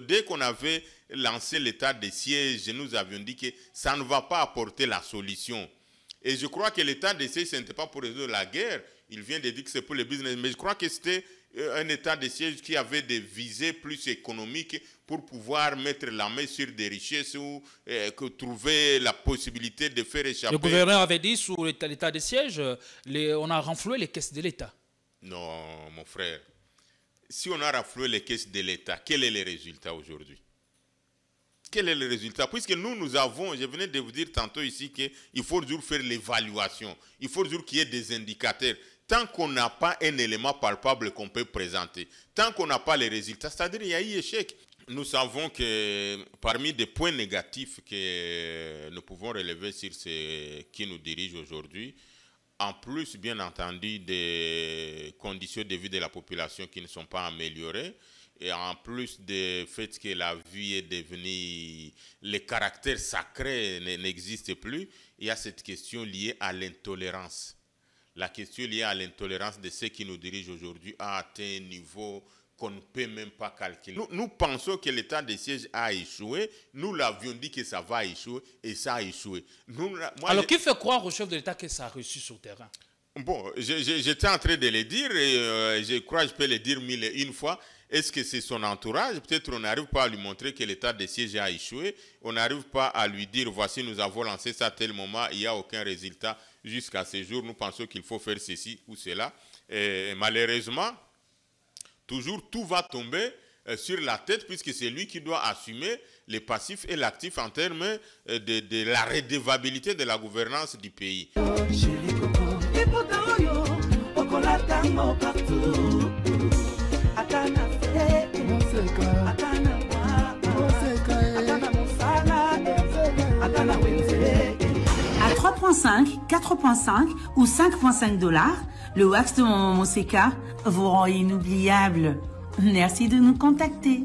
Dès qu'on avait lancé l'état de siège, nous avions dit que ça ne va pas apporter la solution. Et je crois que l'état de siège, ce n'était pas pour résoudre la guerre. Il vient de dire que c'est pour le business. Mais je crois que c'était un état de siège qui avait des visées plus économiques pour pouvoir mettre la main sur des richesses ou trouver la possibilité de faire échapper. Le gouverneur avait dit, sous l'état de siège, on a renfloué les caisses de l'État. Non, mon frère. Si on a renfloué les caisses de l'État, quel est le résultat aujourd'hui? Quel est le résultat? Puisque nous avons, je venais de vous dire tantôt ici qu'il faut toujours faire l'évaluation. Il faut toujours qu'il y ait des indicateurs. Tant qu'on n'a pas un élément palpable qu'on peut présenter, tant qu'on n'a pas les résultats, c'est-à-dire qu'il y a eu échec. Nous savons que parmi des points négatifs que nous pouvons relever sur ce qui nous dirige aujourd'hui, en plus, bien entendu, des conditions de vie de la population qui ne sont pas améliorées, et en plus du fait que la vie est devenue, le caractère sacré n'existe plus, il y a cette question liée à l'intolérance. La question liée à l'intolérance de ceux qui nous dirigent aujourd'hui a atteint un niveau qu'on ne peut même pas calculer. Nous pensons que l'état de siège a échoué. Nous l'avions dit que ça va échouer et ça a échoué. Alors, qui fait croire au chef de l'État que ça a réussi sur le terrain? Bon, j'étais en train de le dire et je crois que je peux le dire mille et une fois. Est-ce que c'est son entourage? Peut-être on n'arrive pas à lui montrer que l'état de siège a échoué. On n'arrive pas à lui dire, voici, nous avons lancé ça à tel moment, il n'y a aucun résultat jusqu'à ce jour. Nous pensons qu'il faut faire ceci ou cela. Et malheureusement, toujours tout va tomber sur la tête puisque c'est lui qui doit assumer les passifs et l'actif en termes de la redevabilité de la gouvernance du pays. À 3,5, 4,5 ou 5,5 $, le wax de Maman Moseka vous rend inoubliable. Merci de nous contacter.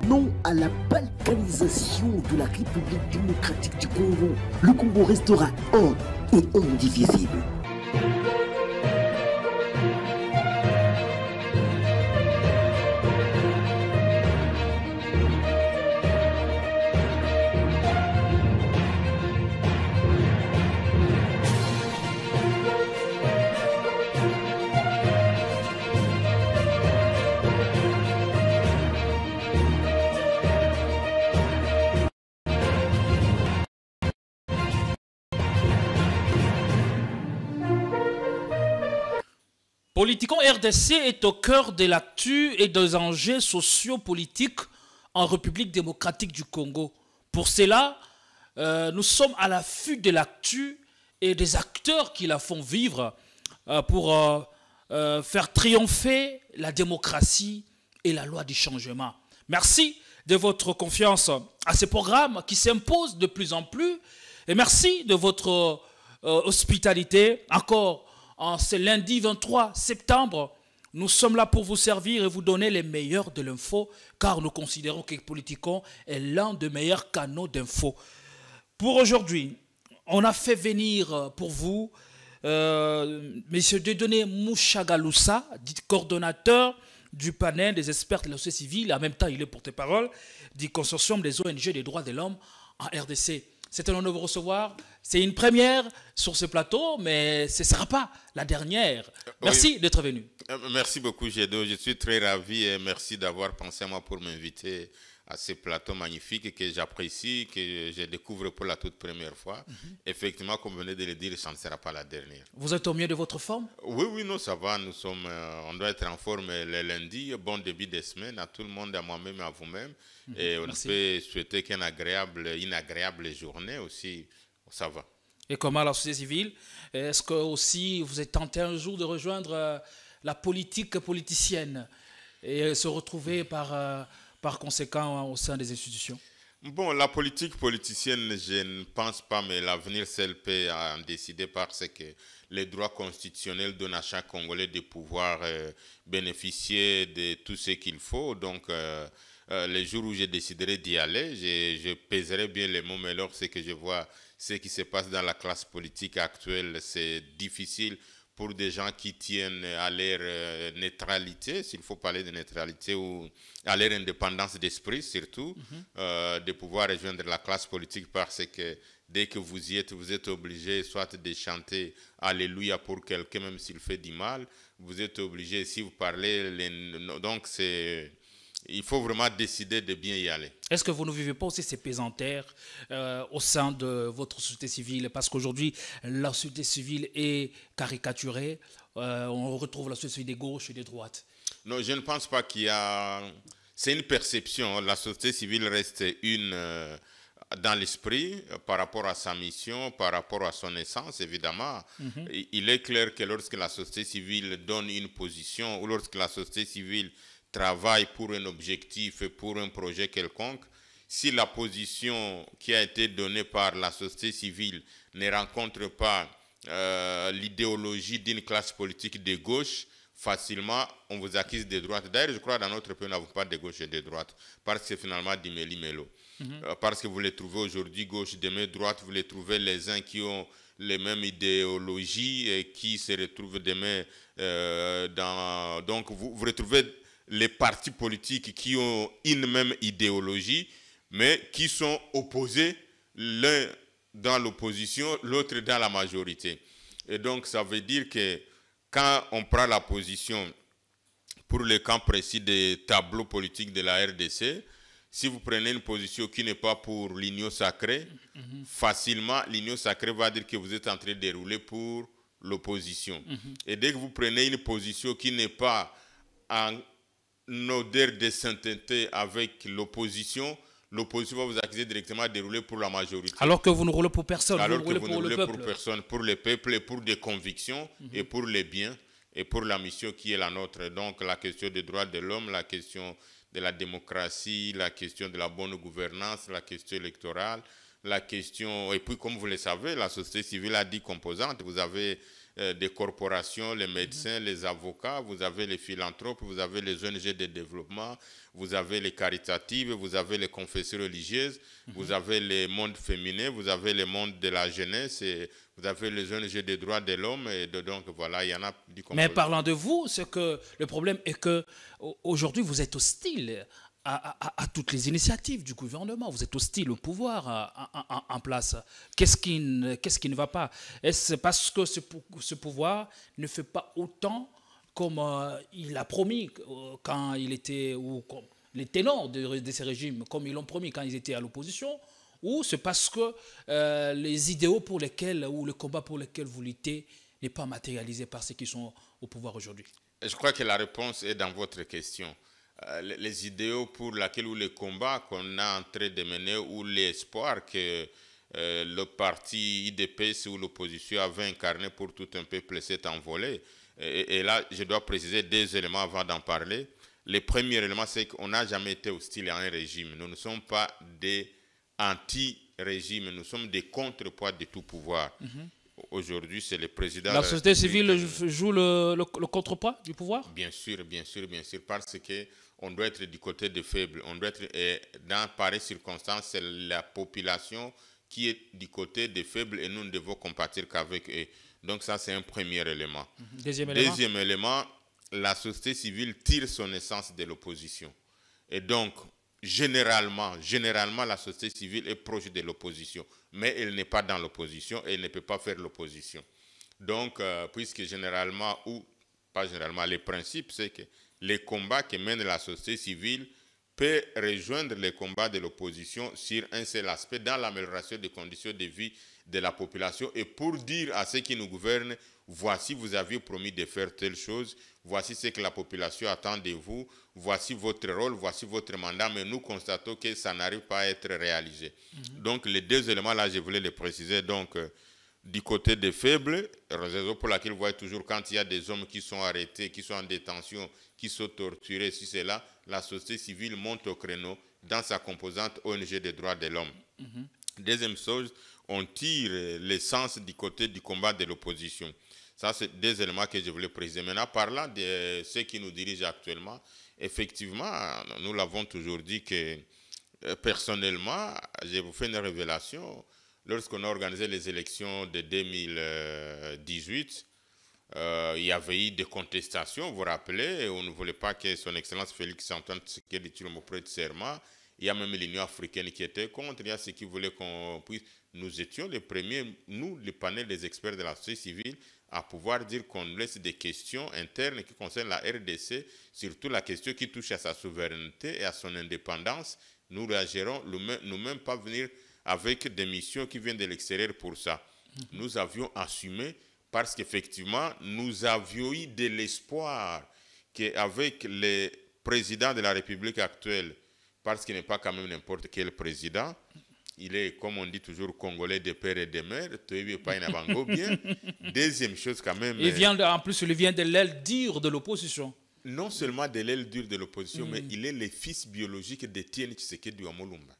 Non à la balkanisation de la République démocratique du Congo. Le Congo restera un et indivisible. Politiquement, RDC est au cœur de l'actu et des enjeux sociopolitiques en République démocratique du Congo. Pour cela, nous sommes à l'affût de l'actu et des acteurs qui la font vivre pour faire triompher la démocratie et la loi du changement. Merci de votre confiance à ces programmes qui s'imposent de plus en plus et merci de votre hospitalité. Encore en ce lundi 23 septembre, nous sommes là pour vous servir et vous donner les meilleurs de l'info, car nous considérons que Politicon est l'un des meilleurs canaux d'info. Pour aujourd'hui, on a fait venir pour vous M. Dieudonné Mouchagaloussa, dit coordonnateur du panel des experts de la société civile. En même temps, il est porte-parole du consortium des ONG des droits de l'homme en RDC. C'est un honneur de vous recevoir. C'est une première sur ce plateau, mais ce ne sera pas la dernière. Merci d'être venu. Merci beaucoup, Gédo. Je suis très ravi et merci d'avoir pensé à moi pour m'inviter à ce plateau magnifique que j'apprécie, que je découvre pour la toute première fois. Effectivement, comme vous venez de le dire, ça ne sera pas la dernière. Vous êtes au mieux de votre forme? Oui, oui, non, ça va. Nous sommes, on doit être en forme le lundi. Bon début de semaine à tout le monde, à moi-même et à vous-même. Et on peut souhaiter une agréable journée aussi. Ça va. Et comment la société civile? Est-ce que aussi vous êtes tenté un jour de rejoindre la politique politicienne et se retrouver par conséquent au sein des institutions? Bon, la politique politicienne, je ne pense pas, mais l'avenir seul peut en décider parce que les droits constitutionnels donnent à chaque Congolais de pouvoir bénéficier de tout ce qu'il faut. Donc, les jours où je déciderai d'y aller, je pèserai bien les mots, mais lorsque je vois ce qui se passe dans la classe politique actuelle, c'est difficile pour des gens qui tiennent à leur neutralité, s'il faut parler de neutralité, ou à leur indépendance d'esprit surtout, de pouvoir rejoindre la classe politique, parce que dès que vous y êtes, vous êtes obligé soit de chanter Alléluia pour quelqu'un, même s'il fait du mal, vous êtes obligé, si vous parlez, donc il faut vraiment décider de bien y aller. Est-ce que vous ne vivez pas aussi ces pesanteurs au sein de votre société civile? Parce qu'aujourd'hui, la société civile est caricaturée. On retrouve la société civile des gauches et des droites. Non, je ne pense pas qu'il y a... C'est une perception. La société civile reste une dans l'esprit par rapport à sa mission, par rapport à son essence, évidemment. Il est clair que lorsque la société civile donne une position, ou lorsque la société civile travaille pour un objectif et pour un projet quelconque, si la position qui a été donnée par la société civile ne rencontre pas l'idéologie d'une classe politique de gauche, facilement, on vous accuse de droite. D'ailleurs, je crois que dans notre pays, nous n'avons pas de gauche et de droite, parce que c'est finalement du méli-mélo. Parce que vous les trouvez aujourd'hui gauche, demain droite, vous les trouvez les uns qui ont les mêmes idéologies et qui se retrouvent demain dans... Donc, vous retrouvez les partis politiques qui ont une même idéologie, mais qui sont opposés, l'un dans l'opposition, l'autre dans la majorité. Et donc, ça veut dire que quand on prend la position pour le camp précis des tableaux politiques de la RDC, si vous prenez une position qui n'est pas pour l'union sacrée, facilement, l'union sacrée va dire que vous êtes en train de dérouler pour l'opposition. Et dès que vous prenez une position qui n'est pas en odeur de sainteté avec l'opposition, l'opposition va vous accuser directement de dérouler pour la majorité. Alors que vous ne roulez pour personne, alors vous roulez que vous pour ne le roulez peuple. pour personne, pour le peuple et pour des convictions et pour les biens et pour la mission qui est la nôtre. Donc la question des droits de l'homme, la question de la démocratie, la question de la bonne gouvernance, la question électorale, la question... Et puis comme vous le savez, la société civile a 10 composantes. Vous avez des corporations, les médecins, les avocats, vous avez les philanthropes, vous avez les ONG de développement, vous avez les caritatives, vous avez les confessions religieuses, vous avez les mondes féminins, vous avez les mondes de la jeunesse, et vous avez les ONG des droits de l'homme, et donc voilà, il y en a du composant. Mais parlant de vous, c'est que le problème est que aujourd'hui vous êtes hostile à toutes les initiatives du gouvernement. Vous êtes hostile au pouvoir en place. Qu'est-ce qui ne va pas? Est-ce parce que ce pouvoir ne fait pas autant comme il a promis quand il était, ou comme les ténors de ces régimes, comme ils l'ont promis quand ils étaient à l'opposition, ou c'est parce que les idéaux pour lesquels, ou le combat pour lequel vous luttez n'est pas matérialisé par ceux qui sont au pouvoir aujourd'hui? Je crois que la réponse est dans votre question. Les idéaux pour lesquels, ou les combats qu'on a en train de mener, ou l'espoir que le parti IDPS ou l'opposition avait incarné pour tout un peuple s'est envolé. Et là, je dois préciser 2 éléments avant d'en parler. Le premier élément, c'est qu'on n'a jamais été hostile à un régime. Nous ne sommes pas des anti-régimes, nous sommes des contrepoids de tout pouvoir. Aujourd'hui, c'est le président... La société civile joue le contrepoids du pouvoir? Bien sûr, parce qu'on doit être du côté des faibles. On doit être, dans pareilles circonstances, c'est la population qui est du côté des faibles et nous ne devons compatir qu'avec eux. Donc ça, c'est un premier élément. Deuxième élément, la société civile tire son essence de l'opposition. Et donc, généralement, la société civile est proche de l'opposition, mais elle n'est pas dans l'opposition et elle ne peut pas faire l'opposition. Donc, puisque généralement, ou pas généralement, le principe, c'est que les combats que mène la société civile peut rejoindre les combats de l'opposition sur un seul aspect, dans l'amélioration des conditions de vie de la population, et pour dire à ceux qui nous gouvernent, voici, vous aviez promis de faire telle chose, voici ce que la population attend de vous, voici votre rôle, voici votre mandat, mais nous constatons que ça n'arrive pas à être réalisé. Donc les 2 éléments là, je voulais les préciser. Donc du côté des faibles, raison pour laquelle vous voyez toujours quand il y a des hommes qui sont arrêtés, qui sont en détention, qui sont torturés, si c'est là, la société civile monte au créneau dans sa composante ONG des droits de l'homme. Deuxième chose, on tire l'essence du côté du combat de l'opposition. Ça, c'est 2 éléments que je voulais préciser. Maintenant, parlant de ceux qui nous dirigent actuellement, effectivement, nous l'avons toujours dit que, personnellement, je vous fais une révélation. Lorsqu'on a organisé les élections de 2018, il y avait eu des contestations, vous vous rappelez, on ne voulait pas que son Excellence Félix Antoine Tshisekedi Tshilombo prête serment. Il y a même l'Union africaine qui était contre, il y a ceux qui voulaient qu'on puisse... Nous étions les premiers, nous, le panel des experts de la société civile, à pouvoir dire qu'on laisse des questions internes qui concernent la RDC, surtout la question qui touche à sa souveraineté et à son indépendance. Nous réagirons nous-mêmes, pas venir avec des missions qui viennent de l'extérieur pour ça. Nous avions assumé parce qu'effectivement, nous avions eu de l'espoir qu'avec les présidents de la République actuelle, parce qu'il n'est pas quand même n'importe quel président, il est, comme on dit toujours, congolais de père et de mère, bien. Deuxième chose quand même... En plus, il vient de l'aile dure de l'opposition. Non seulement de l'aile dure de l'opposition, mais il est le fils biologique d'Étienne Tshisekedi Wamolumba.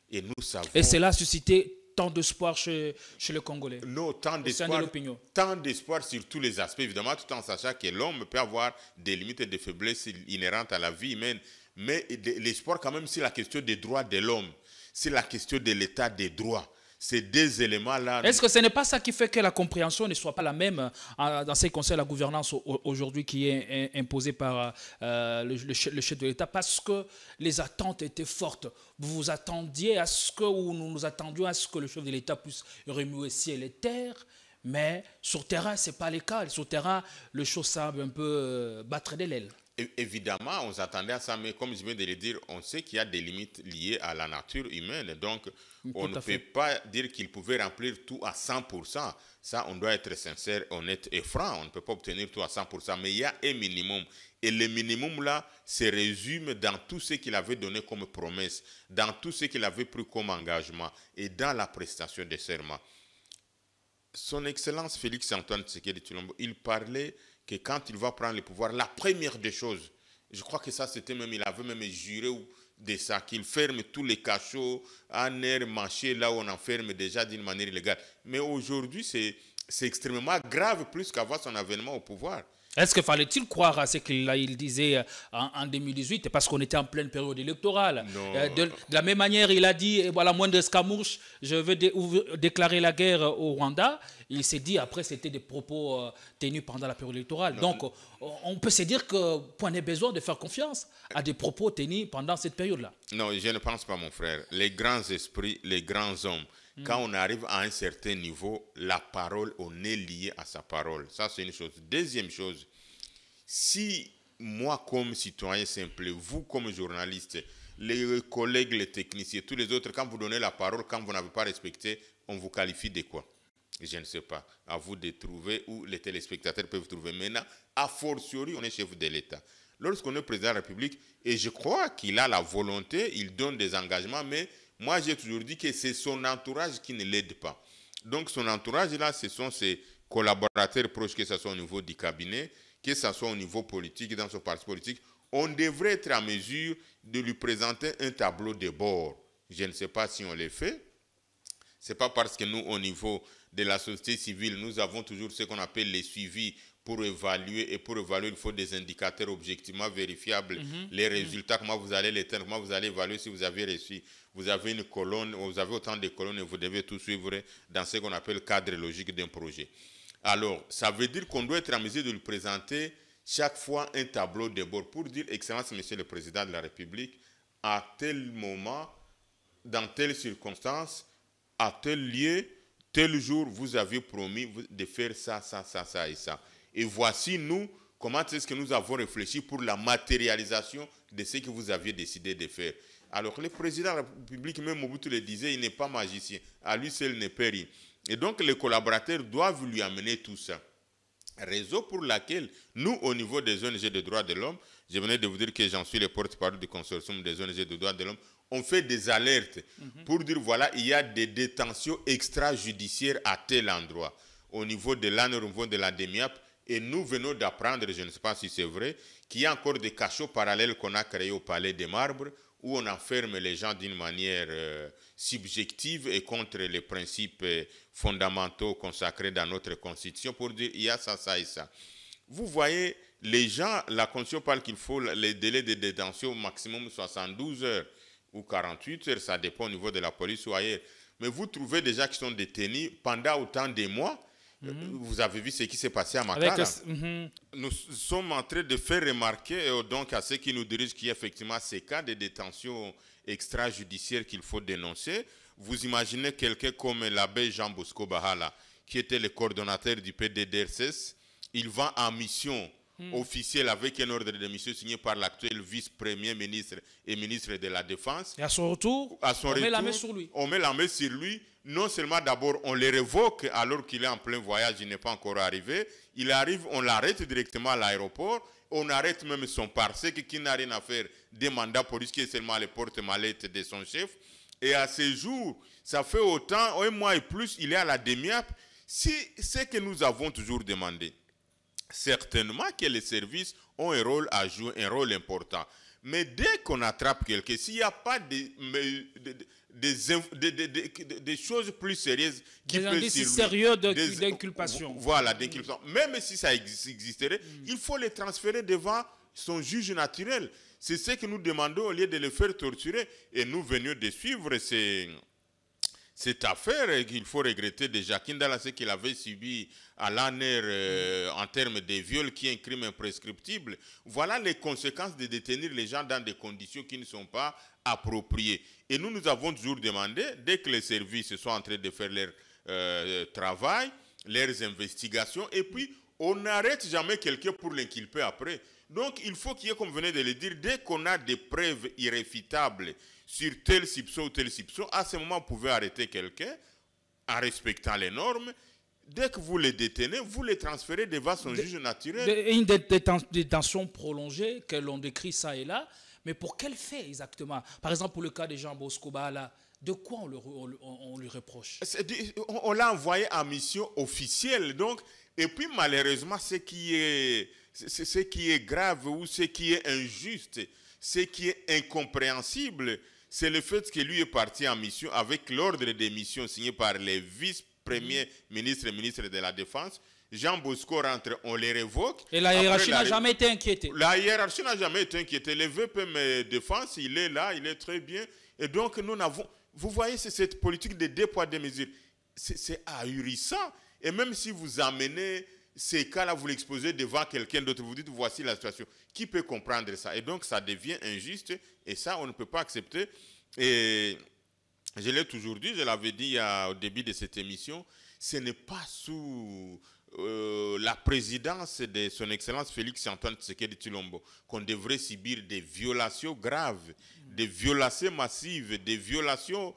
Et nous savons... Et cela a suscité tant d'espoir chez les Congolais. Non, tant d'espoir sur tous les aspects, évidemment, tout en sachant que l'homme peut avoir des limites et des faiblesses inhérentes à la vie humaine. Mais l'espoir quand même, c'est la question des droits de l'homme. C'est la question de l'état des droits. Ces deux éléments-là... Est-ce que ce n'est pas ça qui fait que la compréhension ne soit pas la même dans ce qui concerne la gouvernance aujourd'hui qui est imposée par le chef de l'État? Parce que les attentes étaient fortes. Vous vous attendiez à ce que, ou nous attendions à ce que le chef de l'État puisse remuer ciel et terre, mais sur terrain, ce n'est pas le cas. Sur terrain, le chose semble un peu battre de l'aile. Évidemment, on s'attendait à ça, mais comme je viens de le dire, on sait qu'il y a des limites liées à la nature humaine. Donc, on ne peut pas dire qu'il pouvait remplir tout à 100%. Ça, on doit être sincère, honnête et franc. On ne peut pas obtenir tout à 100%, mais il y a un minimum. Et le minimum, là, se résume dans tout ce qu'il avait donné comme promesse, dans tout ce qu'il avait pris comme engagement et dans la prestation des serments. Son Excellence Félix Antoine Tshisekedi Tshilombo, il parlait que quand il va prendre le pouvoir, la première des choses, je crois que ça c'était même, il avait même juré de ça, qu'il ferme tous les cachots, en air marché, là où on enferme déjà d'une manière illégale. Mais aujourd'hui, c'est extrêmement grave plus qu'avant son avènement au pouvoir. Est-ce que fallait-il croire à ce qu'il disait en 2018 parce qu'on était en pleine période électorale? De la même manière, il a dit, voilà, moindre escamouche, je vais déclarer la guerre au Rwanda. Il s'est dit, après, c'était des propos tenus pendant la période électorale. Non. Donc, on peut se dire que point n'est besoin de faire confiance à des propos tenus pendant cette période-là. Non, je ne pense pas, mon frère. Les grands esprits, les grands hommes, quand on arrive à un certain niveau, la parole, on est lié à sa parole. Ça, c'est une chose. Deuxième chose, si moi, comme citoyen simple, vous, comme journaliste, les collègues, les techniciens, tous les autres, quand vous donnez la parole, quand vous n'avez pas respecté, on vous qualifie de quoi? Je ne sais pas. À vous de trouver où les téléspectateurs peuvent trouver. Maintenant, a fortiori, on est chef de l'État. Lorsqu'on est président de la République, et je crois qu'il a la volonté, il donne des engagements, mais moi, j'ai toujours dit que c'est son entourage qui ne l'aide pas. Donc, son entourage, là, ce sont ses collaborateurs proches, que ce soit au niveau du cabinet, que ce soit au niveau politique, dans son parti politique. On devrait être en mesure de lui présenter un tableau de bord. Je ne sais pas si on le fait. Ce n'est pas parce que nous, au niveau de la société civile, nous avons toujours ce qu'on appelle les suivis pour évaluer. Et pour évaluer, il faut des indicateurs objectivement vérifiables. Les résultats, comment vous allez les tenir, comment vous allez évaluer si vous avez reçu. Vous avez une colonne, vous avez autant de colonnes et vous devez tout suivre dans ce qu'on appelle le cadre logique d'un projet. Alors, ça veut dire qu'on doit être en mesure de lui présenter chaque fois un tableau de bord pour dire, Excellence, Monsieur le Président de la République, à tel moment, dans telle circonstance, à tel lieu, tel jour, vous avez promis de faire ça, ça, ça, ça et ça. Et voici, nous, comment est-ce que nous avons réfléchi pour la matérialisation de ce que vous aviez décidé de faire. Alors, le président de la République, même Mobutu le disait, il n'est pas magicien. À lui seul ne peut rien. Et donc, les collaborateurs doivent lui amener tout ça. Raison pour laquelle, nous, au niveau des ONG de droits de l'homme, je venais de vous dire que j'en suis le porte-parole du consortium des ONG de droits de l'homme, on fait des alertes pour dire, voilà, il y a des détentions extrajudiciaires à tel endroit, au niveau de l'ANR, au niveau de la DEMIAP, et nous venons d'apprendre, je ne sais pas si c'est vrai, qu'il y a encore des cachots parallèles qu'on a créés au Palais des Marbres, où on enferme les gens d'une manière subjective et contre les principes fondamentaux consacrés dans notre Constitution pour dire il y a ça, ça et ça. Vous voyez, les gens, la Constitution parle qu'il faut les délais de détention au maximum 72 heures ou 48 heures, ça dépend au niveau de la police ou ailleurs. Mais vous trouvez des gens qui sont détenus pendant autant de mois Vous avez vu ce qui s'est passé à Makala. Nous sommes en train de faire remarquer donc à ceux qui nous dirigent qu'il y a effectivement ces cas de détention extrajudiciaire qu'il faut dénoncer. Vous imaginez quelqu'un comme l'abbé Jean Bosco Bahala, qui était le coordonnateur du PDDRCS. Il va en mission officielle avec un ordre de mission signé par l'actuel vice-premier ministre et ministre de la Défense. Et à son retour, on met la main sur lui. On met la main sur lui. Non seulement d'abord on le révoque alors qu'il est en plein voyage, il n'est pas encore arrivé. Il arrive, on l'arrête directement à l'aéroport. On arrête même son parsec qui n'a rien à faire des mandats police qui est seulement les porte-mallettes de son chef. Et à ce jour, ça fait autant, un mois et plus, il est à la DEMIAP. Si c'est que nous avons toujours demandé, certainement que les services ont un rôle à jouer, un rôle important. Mais dès qu'on attrape quelqu'un, s'il n'y a pas des choses plus sérieuses qui des indices sérieux d'inculpation. Voilà, d'inculpation. Même si ça existerait, il faut les transférer devant son juge naturel. C'est ce que nous demandons au lieu de le faire torturer. Et nous venions de suivre cette affaire qu'il faut regretter de Jacques Ndala, ce qu'il avait subi à l'ANER en termes de viol, qui est un crime imprescriptible. Voilà les conséquences de détenir les gens dans des conditions qui ne sont pas appropriées. Et nous avons toujours demandé, dès que les services sont en train de faire leur travail, leurs investigations, et puis on n'arrête jamais quelqu'un pour l'inculper après. Donc il faut qu'il y ait, comme vous venez de le dire, dès qu'on a des preuves irréfutables sur tel soupçon ou tel soupçon, à ce moment, vous pouvez arrêter quelqu'un en respectant les normes. Dès que vous les détenez, vous les transférez devant son juge naturel. Une détention prolongée, que l'on décrit ça et là, mais pour quel fait exactement? Par exemple, pour le cas de Jean Bosco Bahala, de quoi on lui reproche? On l'a envoyé en mission officielle, donc, et puis malheureusement, ce qui est grave ou ce qui est injuste, ce qui est incompréhensible, c'est le fait que lui est parti en mission avec l'ordre de mission signé par les vice-premiers ministres et ministres de la Défense. Jean Bosco rentre, on les révoque. Et la hiérarchie n'a jamais été inquiétée. La hiérarchie n'a jamais été inquiétée. Le VPM Défense, il est là, il est très bien. Et donc, nous n'avons... Vous voyez, c'est cette politique de deux poids, deux mesures. C'est ahurissant. Et même si vous amenez ces cas-là, vous l'exposez devant quelqu'un d'autre, vous dites, voici la situation. Qui peut comprendre ça? Et donc, ça devient injuste. Et ça, on ne peut pas accepter. Et je l'ai toujours dit, je l'avais dit au début de cette émission, ce n'est pas sous la présidence de son Excellence Félix-Antoine Tshisekedi Tshilombo qu'on devrait subir des violations graves, des violations massives, des violations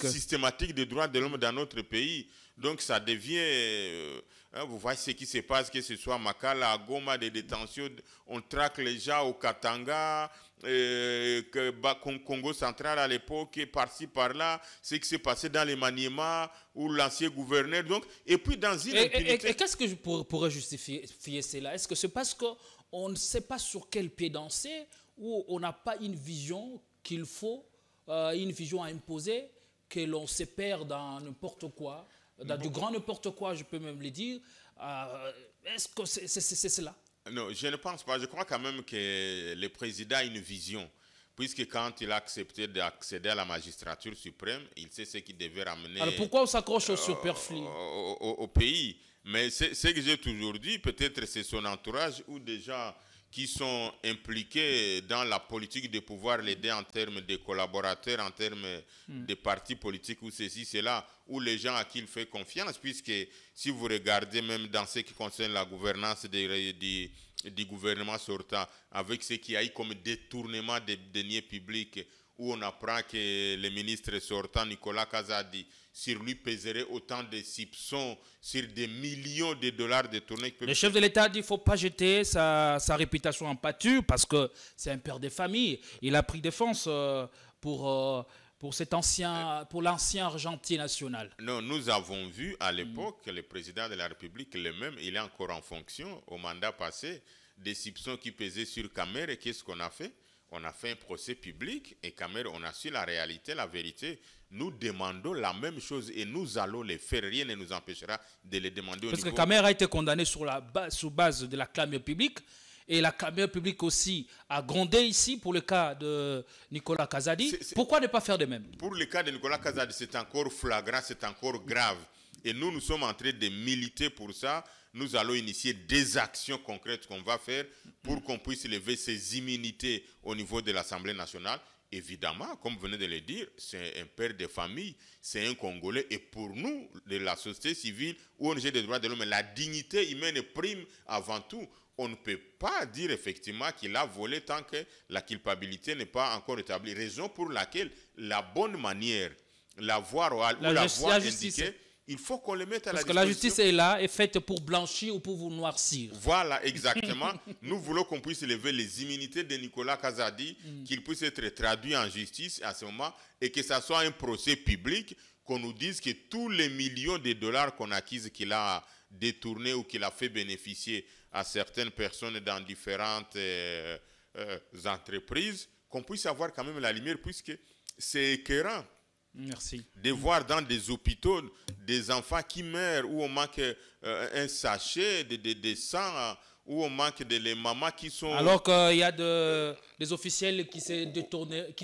systématiques des droits de l'homme dans notre pays. Donc ça devient... vous voyez ce qui se passe, que ce soit à Makala, à Goma, des détentions, on traque les gens au Katanga, Congo central à l'époque, par-ci, par-là, ce qui s'est passé dans les Maniema, ou l'ancien gouverneur. Donc, et puis dans une impunité... Et qu'est-ce que je pourrais justifier cela? Est-ce que c'est parce qu'on ne sait pas sur quel pied danser, ou on n'a pas une vision qu'il faut, une vision à imposer, que l'on se perd dans n'importe quoi, dans du grand n'importe quoi, je peux même le dire. Est-ce que c'est cela? Non, je ne pense pas. Je crois quand même que le président a une vision. Puisque quand il a accepté d'accéder à la magistrature suprême, il sait ce qu'il devait ramener. Alors pourquoi on s'accroche au superflu au pays? Mais ce que j'ai toujours dit, peut-être c'est son entourage ou des gens qui sont impliqués dans la politique de pouvoir l'aider en termes de collaborateurs, en termes de partis politiques ou ceci, cela, ou les gens à qui il fait confiance, puisque si vous regardez même dans ce qui concerne la gouvernance du gouvernement sortant, avec ce qu'il y a eu comme détournement des deniers publics, où on apprend que le ministre sortant, Nicolas Kazadi, sur lui pèserait autant de soupçons sur des millions de dollars détournés. Le chef de l'État dit qu'il ne faut pas jeter sa réputation en pâture parce que c'est un père de famille. Il a pris défense pour l'ancien argentier national. Non, nous avons vu à l'époque que le président de la République lui-même, il est encore en fonction au mandat passé, des soupçons qui pesaient sur Kamer. Et qu'est-ce qu'on a fait? On a fait un procès public et Kamer, on a su la réalité, la vérité. Nous demandons la même chose et nous allons les faire. Rien ne nous empêchera de les demander au niveau... Parce que Kamer a été condamné sur base de la clameur publique. Et la clameur publique aussi a grondé ici pour le cas de Nicolas Kazadi. Pourquoi ne pas faire de même? Pour le cas de Nicolas Kazadi, c'est encore flagrant, c'est encore grave. Et nous sommes en train de militer pour ça. Nous allons initier des actions concrètes qu'on va faire pour qu'on puisse lever ces immunités au niveau de l'Assemblée nationale. Évidemment, comme vous venez de le dire, c'est un père de famille, c'est un Congolais. Et pour nous, de la société civile, ONG des droits de l'homme, la dignité humaine prime avant tout. On ne peut pas dire effectivement qu'il a volé tant que la culpabilité n'est pas encore établie. Raison pour laquelle la bonne manière, la voie royale ou la voie indiquée, il faut qu'on le mette à la disposition. Parce que la justice est là, est faite pour blanchir ou pour vous noircir. Voilà, exactement. Nous voulons qu'on puisse lever les immunités de Nicolas Kazadi, qu'il puisse être traduit en justice à ce moment, et que ça soit un procès public, qu'on nous dise que tous les millions de dollars qu'on acquise, qu'il a détournés ou qu'il a fait bénéficier à certaines personnes dans différentes entreprises, qu'on puisse avoir quand même la lumière, puisque c'est écœurant. Merci. De voir dans des hôpitaux des enfants qui meurent, où on manque un sachet de sang, où on manque les mamans qui sont... Alors qu'il y a des officiels qui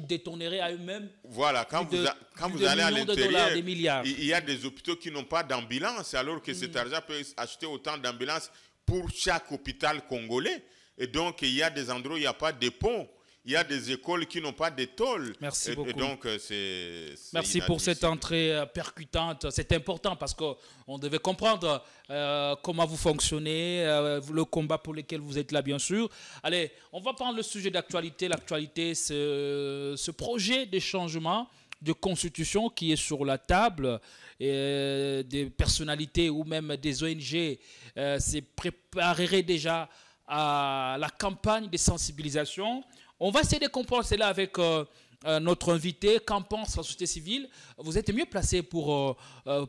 détourneraient à eux-mêmes. Voilà, quand vous allez à l'intérieur, il y a des hôpitaux qui n'ont pas d'ambulance, alors que cet argent peut acheter autant d'ambulances pour chaque hôpital congolais. Et donc, il y a des endroits où il n'y a pas de pont. Il y a des écoles qui n'ont pas d'étole. Merci beaucoup. Et donc, merci pour cette entrée percutante. C'est important parce qu'on devait comprendre comment vous fonctionnez, le combat pour lequel vous êtes là, bien sûr. Allez, on va prendre le sujet d'actualité. L'actualité, c'est ce projet de changement de constitution qui est sur la table. Des personnalités ou même des ONG se prépareraient déjà à la campagne de sensibilisation. On va essayer de comprendre cela avec notre invité. Qu'en pense la société civile? Vous êtes mieux placé pour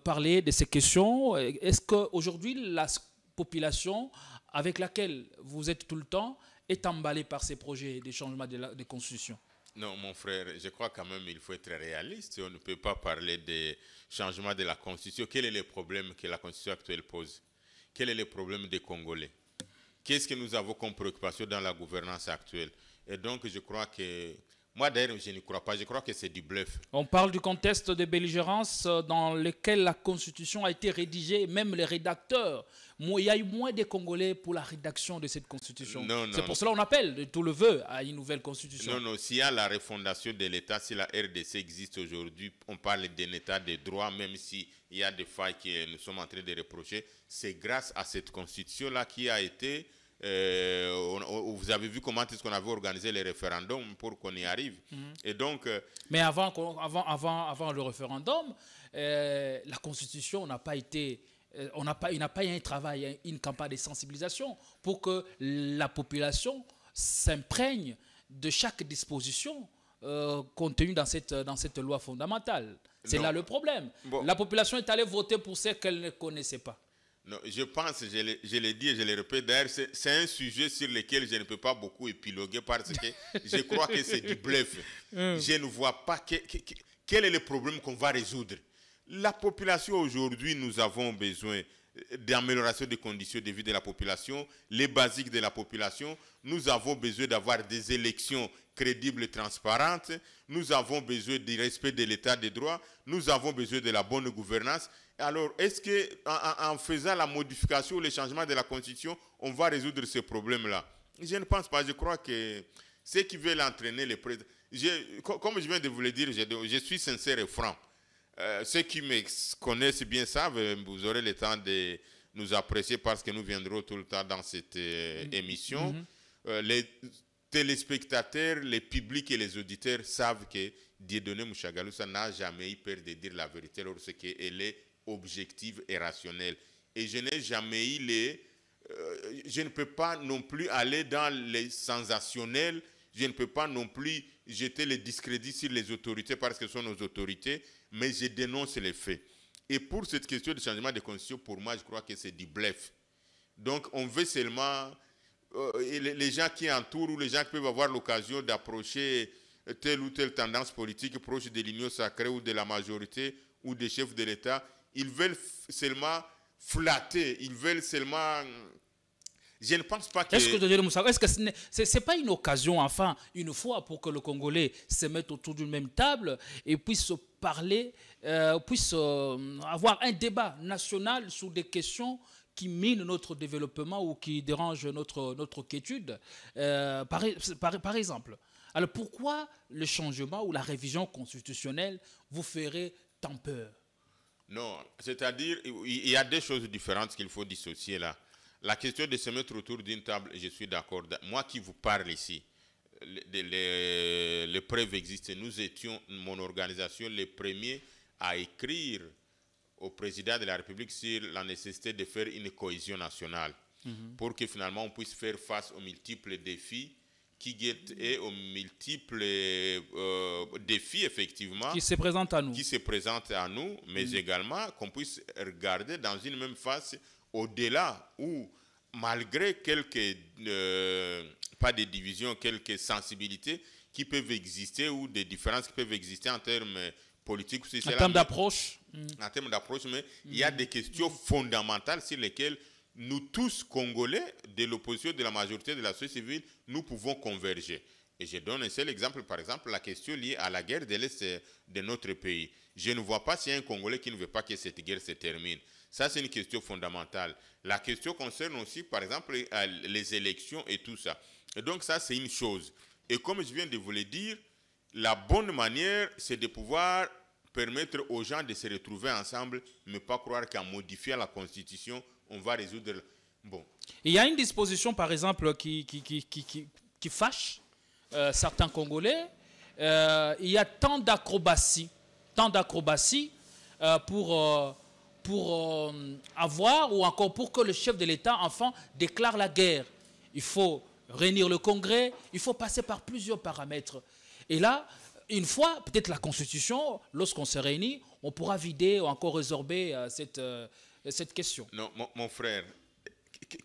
parler de ces questions. Est-ce qu'aujourd'hui, la population avec laquelle vous êtes tout le temps est emballée par ces projets de changement de constitution? Non, mon frère, je crois quand même qu'il faut être réaliste. On ne peut pas parler de changement de la constitution. Quel est le problème que la constitution actuelle pose? Quel est le problème des Congolais? Qu'est-ce que nous avons comme préoccupation dans la gouvernance actuelle? Et donc, je crois que... Moi, d'ailleurs, je ne crois pas. Je crois que c'est du bluff. On parle du contexte de belligérance dans lequel la Constitution a été rédigée, même les rédacteurs. Il y a eu moins de Congolais pour la rédaction de cette Constitution. C'est pour cela qu'on appelle de tout le vœu à une nouvelle Constitution. Non, s'il y a la refondation de l'État, si la RDC existe aujourd'hui, on parle d'un État de droit, même s'il y a des failles que nous sommes en train de reprocher. C'est grâce à cette Constitution-là qui a été... vous avez vu comment est-ce qu'on avait organisé les référendums pour qu'on y arrive. Et donc, mais avant le référendum, la Constitution n'a pas été... il n'a pas eu un travail, une campagne de sensibilisation pour que la population s'imprègne de chaque disposition contenue dans cette loi fondamentale. C'est là le problème. Bon. La population est allée voter pour ce qu'elle ne connaissait pas. Non, je pense, je l'ai dit et je le répète, d'ailleurs, c'est un sujet sur lequel je ne peux pas beaucoup épiloguer parce que je crois que c'est du bluff. Je ne vois pas quel est le problème qu'on va résoudre. La population aujourd'hui, nous avons besoin d'amélioration des conditions de vie de la population, les basiques de la population. Nous avons besoin d'avoir des élections crédibles et transparentes. Nous avons besoin du respect de l'état de droit. Nous avons besoin de la bonne gouvernance. Alors, est-ce qu'en faisant la modification ou le changement de la Constitution, on va résoudre ce problème-là? Je ne pense pas. Je crois que ceux qui veulent entraîner les présidents... Comme je viens de vous le dire, je suis sincère et franc. Ceux qui me connaissent bien savent, vous aurez le temps de nous apprécier parce que nous viendrons tout le temps dans cette émission. Les téléspectateurs, les publics et les auditeurs savent que Dieudonné Mouchagaloussa n'a jamais eu peur de dire la vérité lorsqu'elle est objective et rationnelle. Et je n'ai jamais eu je ne peux pas non plus aller dans les sensationnels, je ne peux pas non plus jeter le discrédit sur les autorités parce que ce sont nos autorités, mais je dénonce les faits. Et pour cette question de changement de constitution, pour moi, je crois que c'est du bluff. Donc, on veut seulement... les gens qui entourent ou les gens qui peuvent avoir l'occasion d'approcher telle ou telle tendance politique proche de l'union sacrée ou de la majorité ou des chefs de l'État, ils veulent seulement flatter, ils veulent seulement Je ne pense pas que... Est-ce que ce n'est pas une occasion, enfin, une fois, pour que le Congolais se mette autour d'une même table et puisse parler, puisse avoir un débat national sur des questions qui minent notre développement ou qui dérangent notre quiétude, par exemple. Alors pourquoi le changement ou la révision constitutionnelle vous ferait tant peur? Non, c'est-à-dire, il y a des choses différentes qu'il faut dissocier là. La question de se mettre autour d'une table, je suis d'accord. Moi qui vous parle ici, les preuves existent. Nous étions, mon organisation, les premiers à écrire au président de la République sur la nécessité de faire une cohésion nationale pour que finalement on puisse faire face aux multiples défis qui guettent et aux multiples défis effectivement qui se présentent à nous, mais également qu'on puisse regarder dans une même face au-delà où malgré quelques pas de divisions, quelques sensibilités qui peuvent exister ou des différences qui peuvent exister en termes politiques ou en termes d'approche. En termes d'approche, mais il y a des questions fondamentales sur lesquelles nous tous, Congolais, de l'opposition, de la majorité de la société civile, nous pouvons converger. Et je donne un seul exemple, par exemple, la question liée à la guerre de l'Est de notre pays. Je ne vois pas s'il y a un Congolais qui ne veut pas que cette guerre se termine. Ça, c'est une question fondamentale. La question concerne aussi, par exemple, les élections et tout ça. Et donc, ça, c'est une chose. Et comme je viens de vous le dire, la bonne manière, c'est de pouvoir permettre aux gens de se retrouver ensemble, mais pas croire qu'en modifiant la Constitution, on va résoudre... Bon. Il y a une disposition, par exemple, qui fâche certains Congolais. Il y a tant d'acrobatie pour avoir, ou encore pour que le chef de l'État, enfin, déclare la guerre. Il faut réunir le Congrès, il faut passer par plusieurs paramètres. Et là, une fois, peut-être la Constitution, lorsqu'on se réunit, on pourra vider ou encore résorber cette question. Non, mon frère,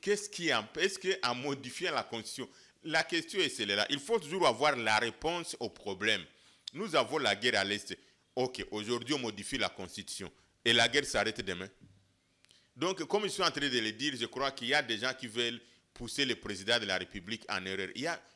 qu'est-ce qui empêche qu'en modifiant la Constitution, la question est celle-là. Il faut toujours avoir la réponse au problème. Nous avons la guerre à l'Est. Ok, aujourd'hui on modifie la Constitution. Et la guerre s'arrête demain. Donc, comme je suis en train de le dire, je crois qu'il y a des gens qui veulent pousser le président de la République en erreur.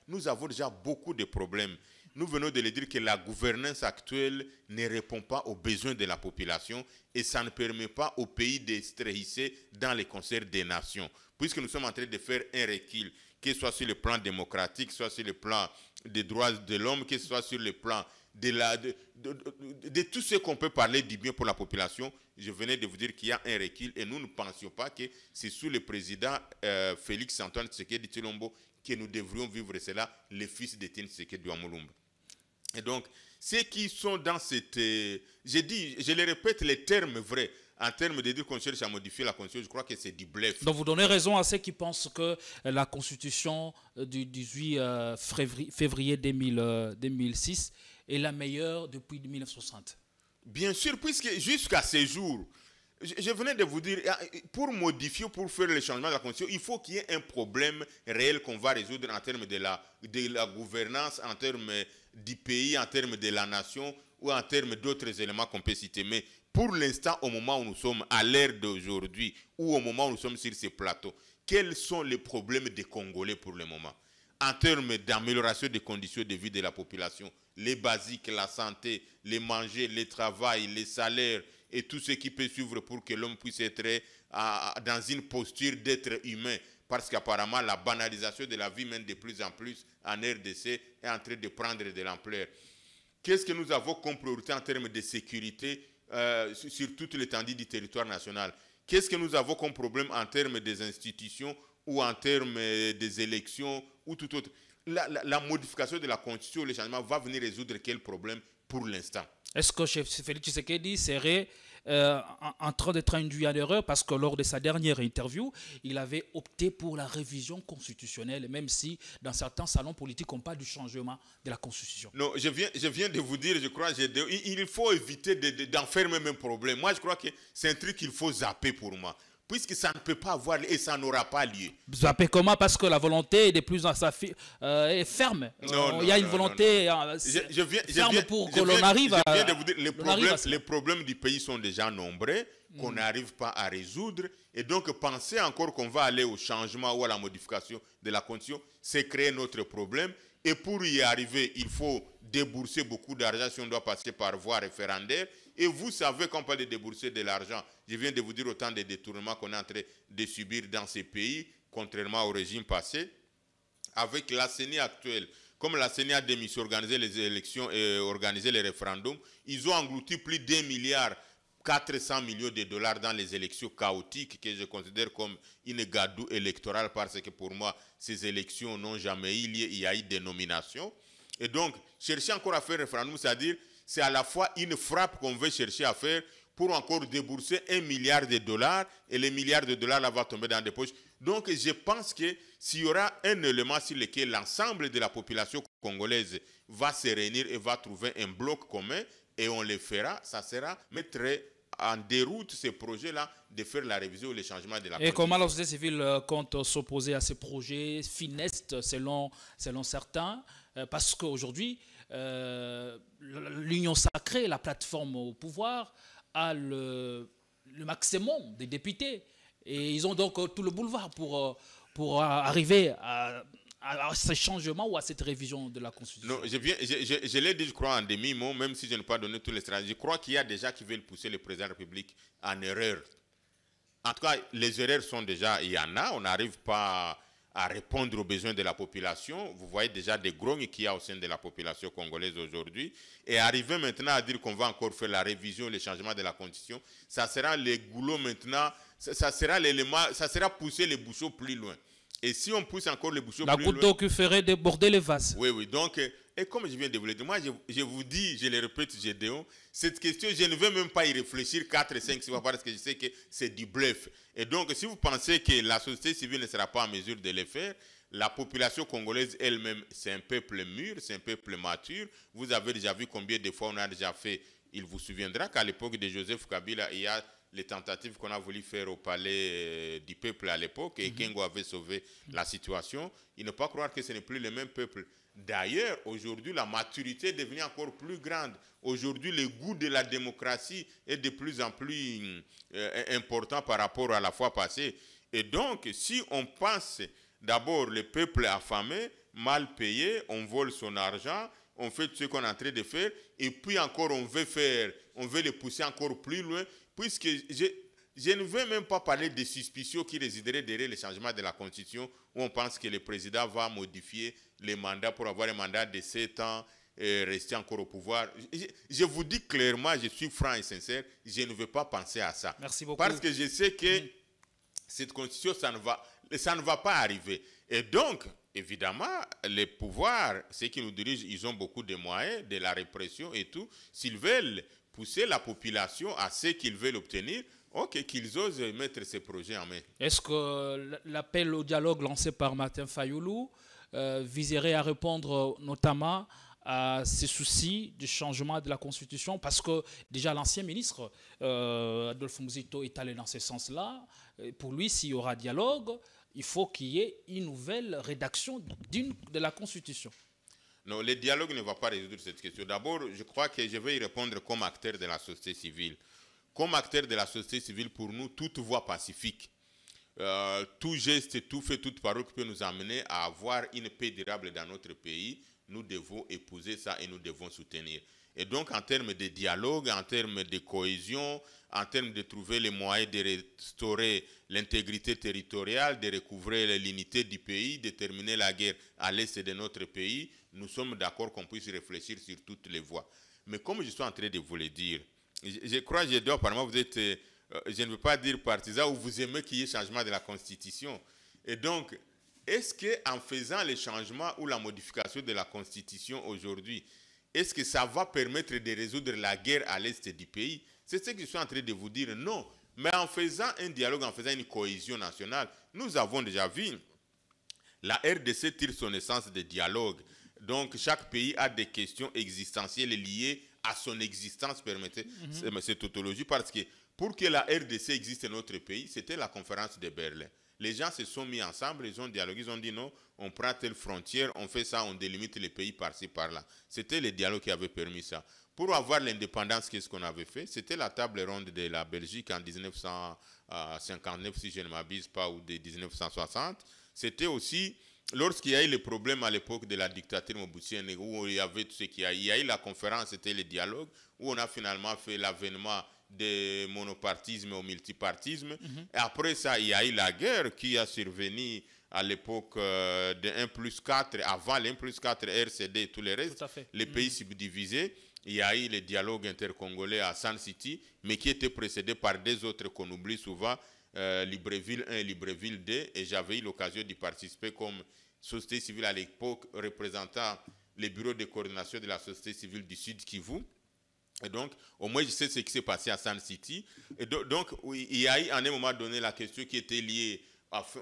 Nous avons déjà beaucoup de problèmes. Nous venons de le dire que la gouvernance actuelle ne répond pas aux besoins de la population et ça ne permet pas au pays de se hisser dans les concerts des nations. Puisque nous sommes en train de faire un recul, que ce soit sur le plan démocratique, soit sur le plan des droits de l'homme, que ce soit sur le plan de tout ce qu'on peut parler du bien pour la population. Je venais de vous dire qu'il y a un recul et nous ne pensions pas que c'est sous le président Félix Antoine Tshisekedi Tshilombo que nous devrions vivre cela, le fils d'Étienne Tshisekedi Wamulumba. Et donc, ceux qui sont dans cette... je le répète, les termes vrais, en termes de dire qu'on cherche à modifier la Constitution, je crois que c'est du bluff. Donc vous donnez raison à ceux qui pensent que la Constitution du 18 février 2006 est la meilleure depuis 1960. Bien sûr, puisque jusqu'à ce jour, je venais de vous dire, pour modifier, pour faire le changement de la Constitution, il faut qu'il y ait un problème réel qu'on va résoudre en termes de la gouvernance, en termes du pays, en termes de la nation ou en termes d'autres éléments qu'on peut citer. Mais pour l'instant, au moment où nous sommes à l'ère d'aujourd'hui ou au moment où nous sommes sur ces plateaux, quels sont les problèmes des Congolais pour le moment? En termes d'amélioration des conditions de vie de la population, les basiques, la santé, les manger, le travail, les salaires et tout ce qui peut suivre pour que l'homme puisse être dans une posture d'être humain. Parce qu'apparemment, la banalisation de la vie mène de plus en plus en RDC est en train de prendre de l'ampleur. Qu'est-ce que nous avons comme priorité en termes de sécurité sur toute l'étendue du territoire national? Qu'est-ce que nous avons comme problème en termes des institutions ou en termes des élections ou tout autre? La modification de la Constitution, le changement va venir résoudre quel problème pour l'instant? Est-ce que Félix Tshisekedi serait en train d'être induit en erreur parce que lors de sa dernière interview, il avait opté pour la révision constitutionnelle, même si dans certains salons politiques on parle du changement de la Constitution? Non, je viens de vous dire, je crois, il faut éviter d'en faire même un problème. Moi, je crois que c'est un truc qu'il faut zapper pour moi. Puisque ça ne peut pas avoir et ça n'aura pas lieu. Zapper comment? Parce que la volonté est de plus en plus est ferme. Il y a une volonté ferme pour que l'on arrive à... Les problèmes du pays sont déjà nombreux. qu'on n'arrive pas à résoudre. Et donc, penser encore qu'on va aller au changement ou à la modification de la constitution, c'est créer notre problème. Et pour y arriver, il faut débourser beaucoup d'argent si on doit passer par voie référendaire. Et vous savez, quand on parle de débourser de l'argent, je viens de vous dire autant de détournements qu'on est en train de subir dans ces pays, contrairement au régime passé. Avec la CENI actuelle, comme la CENI a démissionné, organisé les élections et organisé les référendums, ils ont englouti plus d'1,4 milliard de dollars dans les élections chaotiques que je considère comme une gadoue électorale parce que pour moi, ces élections n'ont jamais eu lieu, il y a eu des nominations. Et donc, chercher encore à faire référendum, c'est-à-dire, c'est à la fois une frappe qu'on veut chercher à faire pour encore débourser 1 milliard de dollars et les milliards de dollars là va tomber dans des poches. Donc, je pense que s'il y aura un élément sur lequel l'ensemble de la population congolaise va se réunir et va trouver un bloc commun, et on le fera, ça sera mettre en déroute ces projets-là de faire la révision ou le changement de la Constitution. Et comment la société civile compte s'opposer à ces projets funestes selon certains parce qu'aujourd'hui, l'Union sacrée, la plateforme au pouvoir, a le maximum des députés. Et ils ont donc tout le boulevard pour arriver à ce changement ou à cette révision de la Constitution. Non, je l'ai dit, je crois, en demi-mot, même si je n'ai pas donné tous les stratégies. Je crois qu'il y a déjà qui veulent pousser le président de la République en erreur. En tout cas, les erreurs sont déjà, il y en a, on n'arrive pas à répondre aux besoins de la population. Vous voyez déjà des grognes qu'il y a au sein de la population congolaise aujourd'hui. Et arriver maintenant à dire qu'on va encore faire la révision, le changement de la Constitution, ça sera les goulots maintenant, ça sera l'élément, ça sera pousser les bouchons plus loin. Et si on pousse encore les bouchons plus loin... La goutte d'eau qui ferait déborder les vases. Oui, oui. Donc, et comme je viens de vous le dire, moi, je vous dis, je le répète, Gédéon, cette question, je ne veux même pas y réfléchir 4, 5, 6 fois parce que je sais que c'est du bluff. Et donc, si vous pensez que la société civile ne sera pas en mesure de le faire, la population congolaise elle-même, c'est un peuple mûr, c'est un peuple mature. Vous avez déjà vu combien de fois on a déjà fait. Il vous souviendra qu'à l'époque de Joseph Kabila, il y a les tentatives qu'on a voulu faire au palais du peuple à l'époque, et Kengo avait sauvé la situation. Il ne faut pas croire que ce n'est plus le même peuple. D'ailleurs, aujourd'hui, la maturité est devenue encore plus grande. Aujourd'hui, le goût de la démocratie est de plus en plus important par rapport à la fois passée. Et donc, si on pense d'abord le peuple affamé, mal payé, on vole son argent, on fait ce qu'on est en train de faire, et puis encore on veut le pousser encore plus loin, puisque je ne veux même pas parler des suspicions qui résideraient derrière le changement de la Constitution, où on pense que le président va modifier les mandats pour avoir un mandat de 7 ans et rester encore au pouvoir. Je vous dis clairement, je suis franc et sincère, je ne veux pas penser à ça. Merci beaucoup. Parce que je sais que cette Constitution, ça ne va pas arriver. Et donc, évidemment, les pouvoirs, ceux qui nous dirigent, ils ont beaucoup de moyens, de la répression et tout. S'ils veulent pousser la population à ce qu'ils veulent obtenir, ok, qu'ils osent mettre ces projets en main. Est-ce que l'appel au dialogue lancé par Martin Fayoulou viserait à répondre notamment à ces soucis de changement de la Constitution? Parce que déjà l'ancien ministre Adolphe Muzito est allé dans ce sens-là. Pour lui, s'il y aura dialogue, il faut qu'il y ait une nouvelle rédaction de la Constitution. Non, le dialogue ne va pas résoudre cette question. D'abord, je crois que je vais y répondre comme acteur de la société civile. Comme acteur de la société civile, pour nous, toute voie pacifique, tout geste, tout fait, toute parole qui peut nous amener à avoir une paix durable dans notre pays, nous devons épouser ça et nous devons soutenir. Et donc, en termes de dialogue, en termes de cohésion, en termes de trouver les moyens de restaurer l'intégrité territoriale, de recouvrer l'unité du pays, de terminer la guerre à l'est de notre pays, nous sommes d'accord qu'on puisse réfléchir sur toutes les voies. Mais comme je suis en train de vous le dire, je crois que je dois, apparemment, vous êtes, je ne veux pas dire partisan, ou vous aimez qu'il y ait changement de la Constitution. Et donc, est-ce qu'en faisant les changements ou la modification de la Constitution aujourd'hui, est-ce que ça va permettre de résoudre la guerre à l'est du pays? C'est ce que je suis en train de vous dire. Non. Mais en faisant un dialogue, en faisant une cohésion nationale, nous avons déjà vu, la RDC tire son essence de dialogue. Donc, chaque pays a des questions existentielles liées à son existence, permettez cette tautologie, parce que pour que la RDC existe dans notre pays, c'était la conférence de Berlin. Les gens se sont mis ensemble, ils ont dialogué, ils ont dit non, on prend telle frontière, on fait ça, on délimite les pays par-ci, par-là. C'était le dialogue qui avait permis ça. Pour avoir l'indépendance, qu'est-ce qu'on avait fait? C'était la table ronde de la Belgique en 1959, si je ne m'abuse pas, ou de 1960. C'était aussi, lorsqu'il y a eu les problèmes à l'époque de la dictature mobutienne, où il y avait tout ce qu'il y a, il y a eu la conférence, c'était le dialogue, où on a finalement fait l'avènement du monopartisme au multipartisme. Et après ça, il y a eu la guerre qui a survenu à l'époque de 1+4, avant le 1+4 RCD et tout le reste, les pays subdivisés. Il y a eu le dialogue intercongolais à Sun City, mais qui était précédé par deux autres qu'on oublie souvent, Libreville 1 et Libreville 2. Et j'avais eu l'occasion d'y participer comme société civile à l'époque, représentant les bureaux de coordination de la société civile du Sud Kivu. Et donc, au moins, je sais ce qui s'est passé à Sun City. Et donc, il y a eu à un moment donné la question qui était liée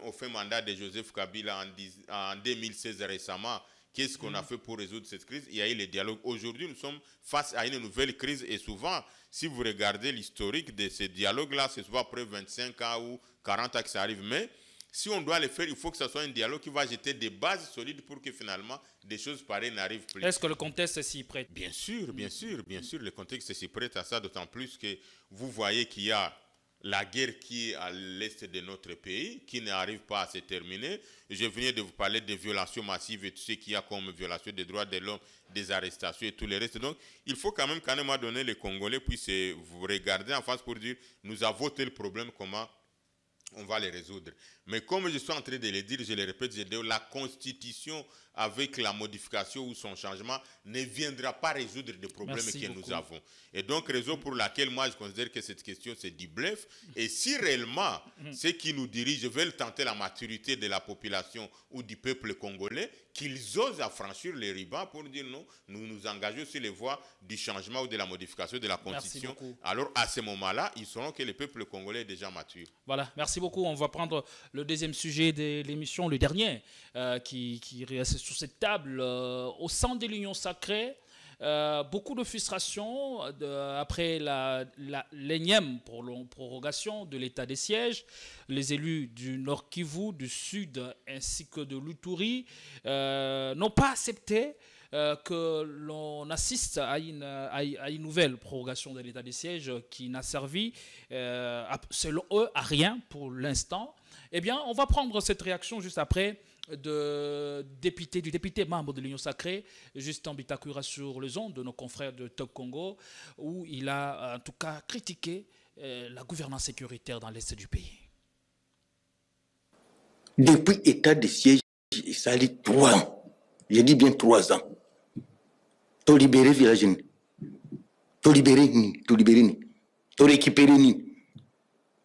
au fin mandat de Joseph Kabila en 2016 récemment. Qu'est-ce qu'on a fait pour résoudre cette crise? Il y a eu les dialogues. Aujourd'hui, nous sommes face à une nouvelle crise et souvent, si vous regardez l'historique de ces dialogues-là, c'est souvent après 25 ans ou 40 ans que ça arrive. Mais si on doit le faire, il faut que ce soit un dialogue qui va jeter des bases solides pour que finalement des choses pareilles n'arrivent plus. Est-ce que le contexte est si prêt? Bien sûr, bien sûr, bien sûr, le contexte est si prêt à ça, d'autant plus que vous voyez qu'il y a la guerre qui est à l'est de notre pays, qui n'arrive pas à se terminer. Je venais de vous parler des violations massives et tout ce qu'il y a comme violation des droits de l'homme, des arrestations et tout le reste. Donc, il faut quand même qu'à un moment donné, les Congolais puissent vous regarder en face pour dire, nous avons tel problème, comment on va les résoudre. Mais comme je suis en train de le dire, je le répète, la Constitution, avec la modification ou son changement, ne viendra pas résoudre des problèmes que nous avons. Et donc, raison pour laquelle moi, je considère que cette question, c'est du bluff. Et si réellement, ceux qui nous dirigent veulent tenter la maturité de la population ou du peuple congolais, qu'ils osent affranchir les ribans pour dire non, nous nous engageons sur les voies du changement ou de la modification de la Constitution. Alors, à ce moment-là, ils sauront que le peuple congolais est déjà mature. Voilà, merci beaucoup. On va prendre le deuxième sujet de l'émission, le dernier, qui reste sur cette table. Au sein de l'Union sacrée, beaucoup de frustration après l'énième prorogation de l'état des sièges. Les élus du Nord Kivu, du Sud ainsi que de l'Uturi n'ont pas accepté que l'on assiste à une nouvelle prorogation de l'état des sièges qui n'a servi, selon eux, à rien pour l'instant. Eh bien, on va prendre cette réaction juste après du député membre de l'Union sacrée, Justin Bitakura, sur les ondes de nos confrères de Top Congo, où il a en tout cas critiqué la gouvernance sécuritaire dans l'est du pays. Depuis l'état de siège, ça a 3 ans. J'ai dit bien 3 ans. Tu libéré le village, tu libéré tu récupéré.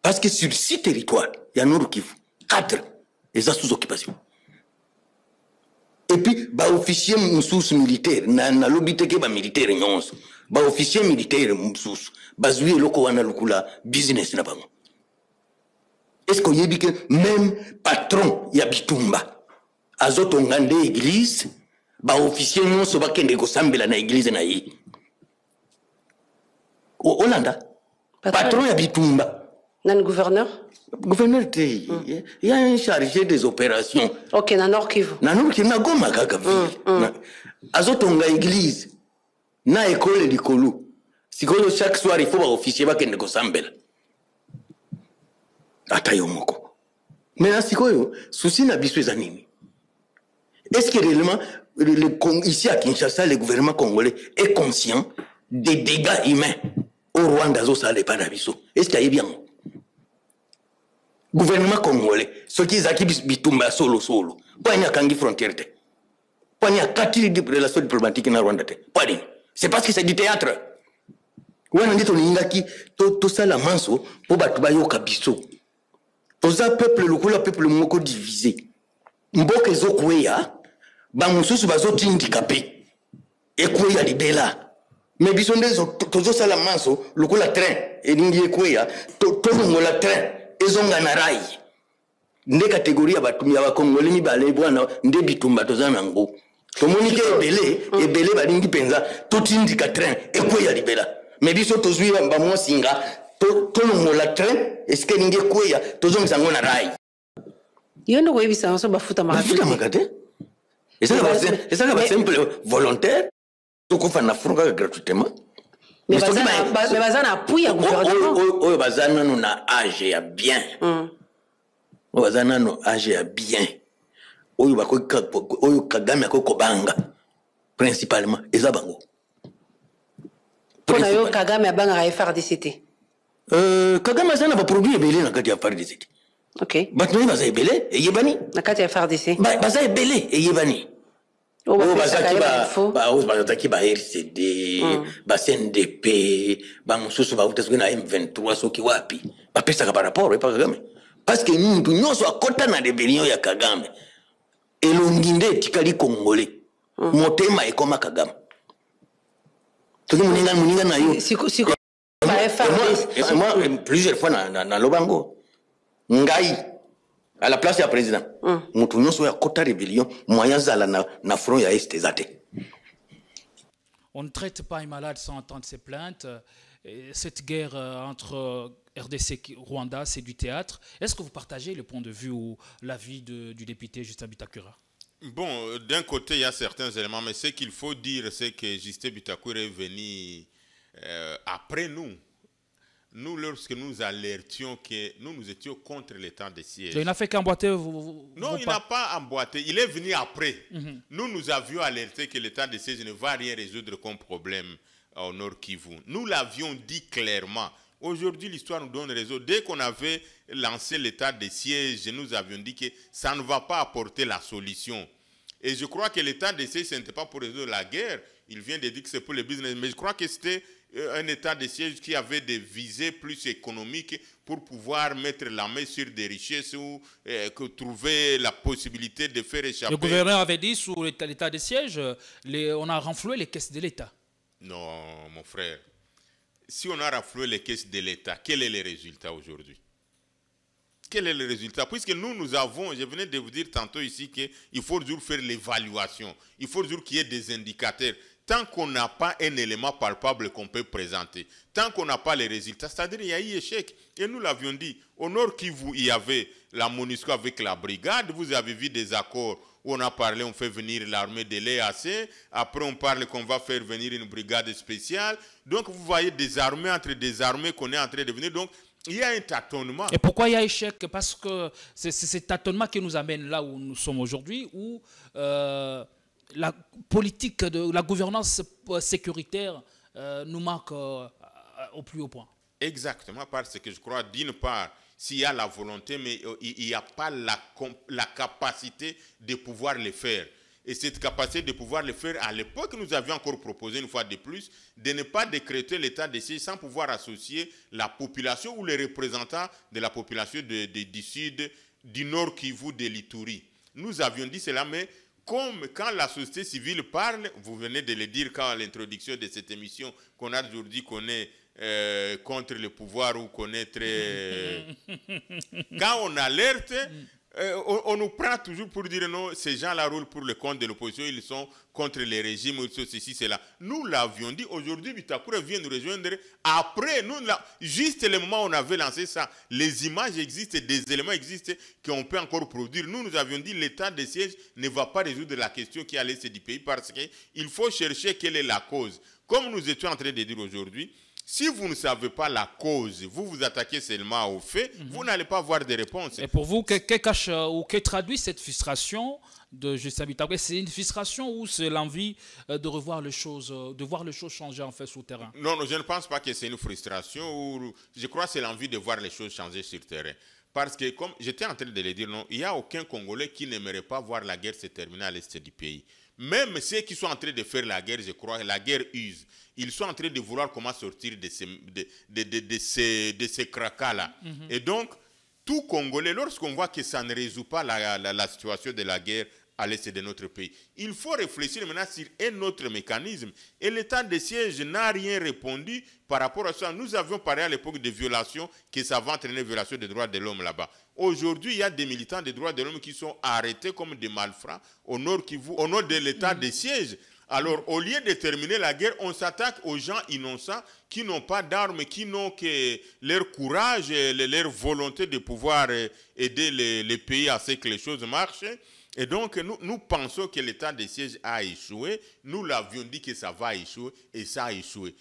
Parce que sur 6 territoires, il y a Nord Kivu, 4, et ça sous occupation. Et puis, officier sous militaire, na lobité que militaire nyonso, officier militaire sous, bazoué loko wana lukula business na bango. Est-ce qu'on y dit que même patron ya bitumba, azoto ngande église, officier nyonso bakende ko sambela na église na yi. Hollanda, patron ya bitumba. Nan gouverneur? Gouverneur, il y a un chargé des opérations. Ok, na Nord Kivu. Na Nord Kivu, na Goma kaka ville. Azotonga église, na école likolo. Sikolo chaque soir il faut ba officier bakende ko sambela. Ata yo moko. Mais asikoyo, souci na biso eza nini? Est-ce que réellement ici à Kinshasa le gouvernement congolais est conscient des dégâts humains au Rwanda zo sale pa na biso? Est-ce qu'il y a bien? Gouvernement congolais, ce qui est bitumba solo. Pas n'y a kangi frontière. Pas n'y a 4 relations diplomatiques na Rwanda. Pas dit. C'est parce que c'est du théâtre. Ouais, on dit ton ingaki, tout ça la manso, pour battre yo kabiso. Tout ça peuple peuple moko divisé. Mboke zo kweya, mususu bazo handicapé. Et kweya libela. Mais bisonde tout ça la manso, la train, et ningi kweya, tout la train. Ezonga na rai nde catégorie ya batumi ya bakongole mibale bwana nde bitumba tozana ngo tomonike ebele balingi penza totindika train ekweya libela mais biso tozwi ba mwasinga tolongola train eske ninge kweya tozongisa ngo na rai yondo ko ebisa so bafuta makate esa ba simple volontaire tokofa na frunga gratuitement Mais bazana appui à gouvernement. Oyo bazana no na âge ya bien. Oyo bazana no âge ya bien. Oyo Kagame akoko banga principalement eza bango. Pona yo Kagame abanga FRDC. Kagame azana ba produit ebele na kati ya FRDC. OK. Bato no baza ebele eyebani. Na kati ya FRDC. Baza ebele eyebani. Bazaki ba RCD, ba CNDP, ba mosusu ba utesuki na M23 soki wapi. Bapesaka par rapport pa Kagame. Parce que muntu nyonso akota na rébellion ya Kagame. Elongi nde etikali Congolais. Motema ekoma Kagame. Toki muninga na yo. Siko ba FRDC. Moi plusieurs fois na lobango. Ngai à la place du président. Mutu nyonso ya kota rébellion moyen zala na front ya est zate. On ne traite pas un malade sans entendre ses plaintes. Cette guerre entre RDC et Rwanda, c'est du théâtre. Est-ce que vous partagez le point de vue ou l'avis du député Justin Bitakura? Bon, d'un côté, il y a certains éléments, mais ce qu'il faut dire, c'est que Justin Bitakura est venu après nous. Nous, lorsque nous alertions que nous étions contre l'état de siège. Il n'a fait qu'emboîter Non, il n'a pas emboîté. Il est venu après. Nous avions alerté que l'état de siège ne va rien résoudre comme problème au Nord Kivu. Nous l'avions dit clairement. Aujourd'hui, l'histoire nous donne raison. Dès qu'on avait lancé l'état de siège, nous avions dit que ça ne va pas apporter la solution. Et je crois que l'état de siège, ce n'était pas pour résoudre la guerre. Il vient de dire que c'est pour le business. Mais je crois que c'était un état de siège qui avait des visées plus économiques pour pouvoir mettre la main sur des richesses ou trouver la possibilité de faire échapper. Le gouverneur avait dit sous l'état de siège, on a renfloué les caisses de l'État. Non, mon frère. Si on a renfloué les caisses de l'État, quel est le résultat aujourd'hui? Quel est le résultat? Puisque nous avons, je venais de vous dire tantôt ici qu'il faut toujours faire l'évaluation. Il faut toujours qu'il y ait des indicateurs. Tant qu'on n'a pas un élément palpable qu'on peut présenter, tant qu'on n'a pas les résultats, c'est-à-dire qu'il y a eu échec. Et nous l'avions dit, au Nord Kivu, il y avait la MONUSCO avec la brigade, vous avez vu des accords où on a parlé, on fait venir l'armée de l'EAC, après on parle qu'on va faire venir une brigade spéciale. Donc vous voyez des armées entre des armées qu'on est en train de venir. Donc il y a un tâtonnement. Et pourquoi il y a échec? Parce que c'est ce tâtonnement qui nous amène là où nous sommes aujourd'hui, où la politique de la gouvernance sécuritaire nous manque au plus haut point. Exactement, parce que je crois, d'une part, s'il y a la volonté, mais il n'y a pas la capacité de pouvoir le faire. Et cette capacité de pouvoir le faire, à l'époque, nous avions encore proposé une fois de plus de ne pas décréter l'état de siège sans pouvoir associer la population ou les représentants de la population du sud, du nord Kivu, de l'Ituri. Nous avions dit cela, mais comme quand la société civile parle, vous venez de le dire quand à l'introduction de cette émission, qu'on a aujourd'hui qu'on est contre le pouvoir ou qu'on est très... Quand on alerte, on nous prend toujours pour dire non, ces gens-là roulent pour le compte de l'opposition, ils sont contre les régimes, ils sont ceci, cela. Nous l'avions dit, aujourd'hui, Bitakura vient nous rejoindre. Après, juste le moment où on avait lancé ça, les images existent, des éléments existent qu'on peut encore produire. Nous avions dit l'état de siège ne va pas résoudre la question qui est à l'est du pays parce qu'il faut chercher quelle est la cause. Comme nous étions en train de dire aujourd'hui, si vous ne savez pas la cause, vous vous attaquez seulement aux faits, vous n'allez pas avoir de réponse. Et pour vous, que cache ou que traduit cette frustration de Justin Bitakura? C'est une frustration ou c'est l'envie de revoir les choses, de voir les choses changer en fait sur le terrain? Non, je ne pense pas que c'est une frustration. Je crois que c'est l'envie de voir les choses changer sur le terrain. Parce que, comme j'étais en train de le dire, non, il n'y a aucun Congolais qui n'aimerait pas voir la guerre se terminer à l'est du pays. Même ceux qui sont en train de faire la guerre, je crois, la guerre use. Ils sont en train de vouloir comment sortir de ces cracas-là. Et donc, tout Congolais, lorsqu'on voit que ça ne résout pas la situation de la guerre à l'est de notre pays, il faut réfléchir maintenant sur un autre mécanisme. Et l'état de siège n'a rien répondu par rapport à ça. Nous avions parlé à l'époque de violations, que ça va entraîner violation des droits de l'homme là-bas. Aujourd'hui, il y a des militants des droits de l'homme qui sont arrêtés comme des malfrats au nord de l'état de siège. Alors, au lieu de terminer la guerre, on s'attaque aux gens innocents qui n'ont pas d'armes, qui n'ont que leur courage et leur volonté de pouvoir aider les pays à ce que les choses marchent. Et donc, nous pensons que l'état de siège a échoué. Nous l'avions dit que ça va échouer et ça a échoué.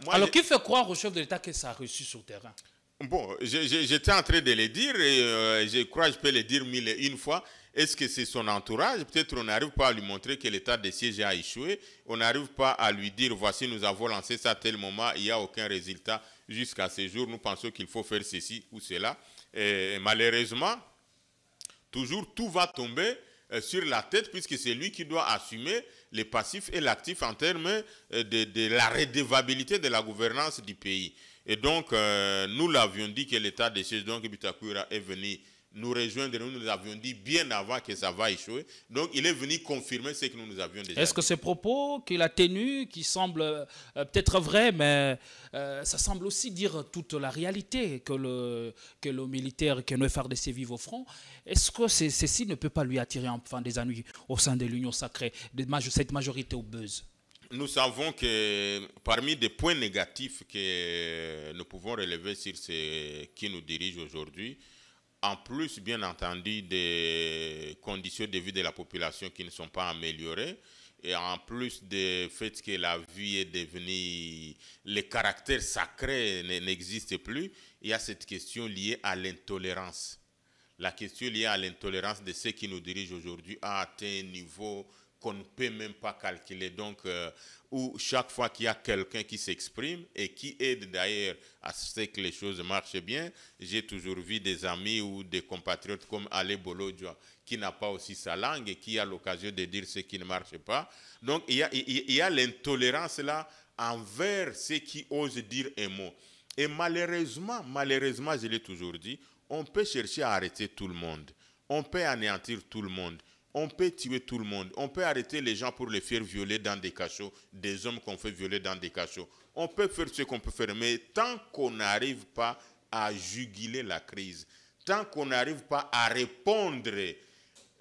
Alors, qui fait croire au chef de l'État que ça a réussi sur le terrain? Bon, j'étais en train de le dire et je crois que je peux le dire 1001 fois. Est-ce que c'est son entourage? Peut-être on n'arrive pas à lui montrer que l'état de siège a échoué. On n'arrive pas à lui dire, voici, nous avons lancé ça à tel moment, il n'y a aucun résultat jusqu'à ce jour. Nous pensons qu'il faut faire ceci ou cela. Et malheureusement, toujours tout va tomber sur la tête puisque c'est lui qui doit assumer les passifs et l'actif en termes de la redevabilité de la gouvernance du pays. Et donc, nous l'avions dit que l'état de siège, donc Bitakoura est venu nous rejoindre, nous avions dit bien avant que ça va échouer. Donc, il est venu confirmer ce que nous avions déjà dit. Est-ce que ces propos qu'il a tenus, qui semblent peut-être vrais, mais ça semble aussi dire toute la réalité que le militaire, que le FARDC vive au front, est-ce que ceci ne peut pas lui attirer enfin des ennuis au sein de l'Union sacrée, de cette majorité obeuse? Nous savons que parmi des points négatifs que nous pouvons relever sur ce qui nous dirige aujourd'hui, en plus, bien entendu, des conditions de vie de la population qui ne sont pas améliorées, et en plus du fait que la vie est devenue, le caractère sacré n'existe plus, il y a cette question liée à l'intolérance. La question liée à l'intolérance de ceux qui nous dirigent aujourd'hui a atteint un niveau qu'on ne peut même pas calculer. Donc, où chaque fois qu'il y a quelqu'un qui s'exprime et qui aide d'ailleurs à ce que les choses marchent bien, j'ai toujours vu des amis ou des compatriotes comme Ale Bolodjoa qui n'a pas aussi sa langue et qui a l'occasion de dire ce qui ne marche pas. Donc, il y a l'intolérance là envers ceux qui osent dire un mot. Et malheureusement, je l'ai toujours dit, on peut chercher à arrêter tout le monde. On peut anéantir tout le monde. On peut tuer tout le monde. On peut arrêter les gens pour les faire violer dans des cachots, des hommes qu'on fait violer dans des cachots. On peut faire ce qu'on peut faire, mais tant qu'on n'arrive pas à juguler la crise, tant qu'on n'arrive pas à répondre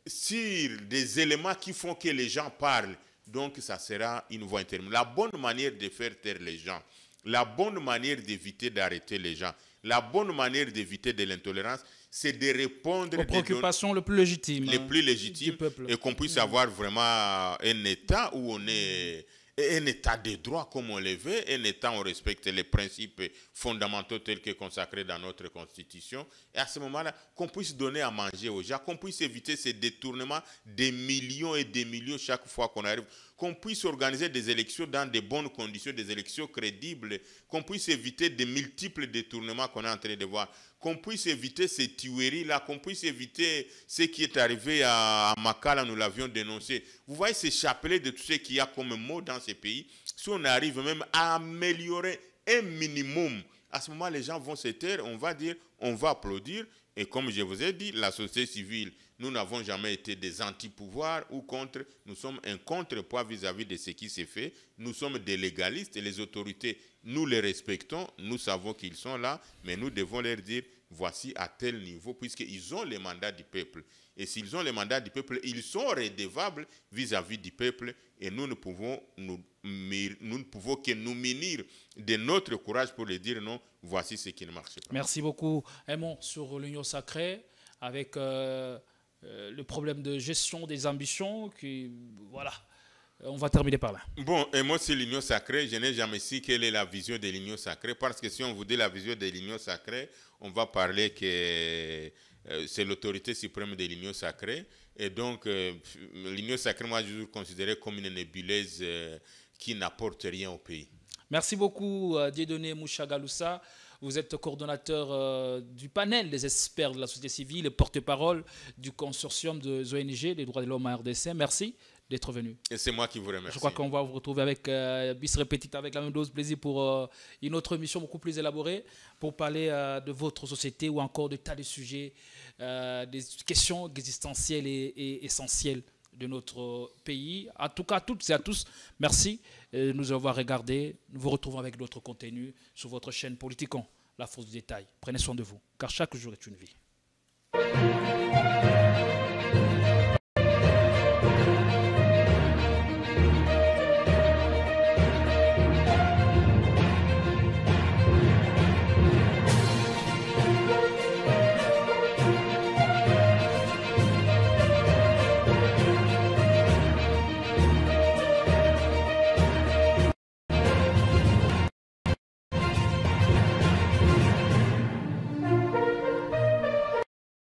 sur des éléments qui font que les gens parlent, donc ça sera une voie interminable. La bonne manière de faire taire les gens, la bonne manière d'éviter d'arrêter les gens, la bonne manière d'éviter de l'intolérance, c'est de répondre aux préoccupations les plus légitimes, du peuple, et qu'on puisse avoir vraiment un État où on est un État de droit comme on le veut, un État où on respecte les principes fondamentaux tels que consacrés dans notre Constitution, et à ce moment-là, qu'on puisse donner à manger aux gens, qu'on puisse éviter ces détournements des millions et des millions chaque fois qu'on arrive, qu'on puisse organiser des élections dans de bonnes conditions, des élections crédibles, qu'on puisse éviter des multiples détournements qu'on est en train de voir, qu'on puisse éviter ces tueries-là, qu'on puisse éviter ce qui est arrivé à Makala, nous l'avions dénoncé. Vous voyez ces chapelets de tout ce qu'il y a comme mot dans ces pays. Si on arrive même à améliorer un minimum, à ce moment, les gens vont se taire, on va dire, on va applaudir. Et comme je vous ai dit, la société civile, nous n'avons jamais été des anti-pouvoirs ou contre, nous sommes un contrepoids vis-à-vis de ce qui s'est fait. Nous sommes des légalistes et les autorités, nous les respectons, nous savons qu'ils sont là, mais nous devons leur dire, voici à tel niveau, puisqu'ils ont les mandats du peuple. Et s'ils ont les mandats du peuple, ils sont redevables vis-à-vis du peuple et nous ne pouvons que nous munir de notre courage pour leur dire non, voici ce qui ne marche pas. Merci beaucoup. Un mot sur l'Union sacrée avec le problème de gestion des ambitions. Voilà, on va terminer par là. Bon, et moi c'est l'Union sacrée. Je n'ai jamais su quelle est la vision de l'Union sacrée parce que si on vous dit la vision de l'Union sacrée, on va parler que c'est l'autorité suprême de l'Union sacrée. Et donc, l'Union sacrée, moi, je toujours considérée comme une nébuleuse qui n'apporte rien au pays. Merci beaucoup, Dieudonné Mouchagaloussa. Vous êtes coordonnateur du panel des experts de la société civile et porte-parole du consortium des ONG des droits de l'homme à RDC. Merci d'être venu. Et c'est moi qui vous remercie. Je crois qu'on va vous retrouver avec bis repetita, avec la même dose de plaisir pour une autre émission beaucoup plus élaborée pour parler de votre société ou encore de tas de sujets, des questions existentielles et essentielles de notre pays. En tout cas, à toutes et à tous, merci de nous avoir regardés. Nous vous retrouvons avec d'autres contenus sur votre chaîne Politikon, La Force du Détail. Prenez soin de vous, car chaque jour est une vie.